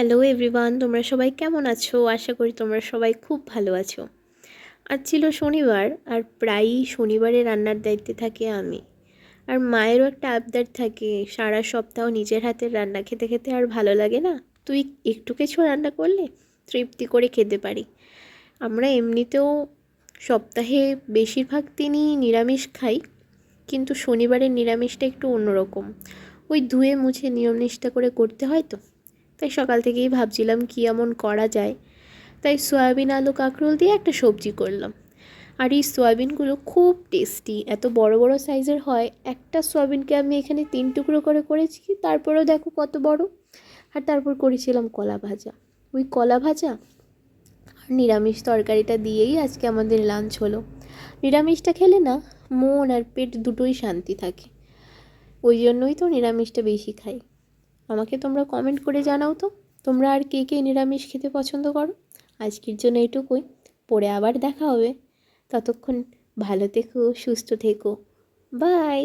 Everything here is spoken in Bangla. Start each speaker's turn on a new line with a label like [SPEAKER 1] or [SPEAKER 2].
[SPEAKER 1] হ্যালো এভরিওয়ান, তোমরা সবাই কেমন আছো? আশা করি তোমরা সবাই খুব ভালো আছো। আজ ছিল শনিবার, আর প্রায়ই শনিবারে রান্নার দায়িত্বে থাকি আমি। আর মায়েরও একটা আবদার থাকে, সারা সপ্তাহ নিজের হাতের রান্না খেতে খেতে আর ভালো লাগে না, তুই একটু কিছু রান্না করলে তৃপ্তি করে খেতে পারি। আমরা এমনিতেও সপ্তাহে বেশিরভাগ দিনই নিরামিষ খাই, কিন্তু শনিবারের নিরামিষটা একটু অন্যরকম। ওই ধুয়ে মুছে নিয়ম নিষ্ঠা করে করতে হয় তো, তাই সকাল থেকেই ভাবছিলাম কী এমন করা যায়। তাই সয়াবিন আলু কাঁকরোল দিয়ে একটা সবজি করলাম। আর এই সয়াবিনগুলো খুব টেস্টি, এত বড় বড় সাইজের হয়। একটা সয়াবিনকে আমি এখানে 3 টুকরো করে করেছি, তারপরেও দেখো কত বড়। আর তারপর করেছিলাম কলা ভাজা। ওই কলা ভাজা আর নিরামিষ তরকারিটা দিয়েই আজকে আমাদের লাঞ্চ হলো। নিরামিষটা খেলে না, মন আর পেট দুটোই শান্তি থাকে। ওই জন্যই তো নিরামিষটা বেশি খাই। আমাকে তোমরা কমেন্ট করে জানাও তো, তোমরা আর কে কে নিরামিষ খেতে পছন্দ করো। আজকের জন্য এটুকুই, পরে আবার দেখা হবে। ততক্ষণ ভালো থেকো, সুস্থ থেকো, বাই।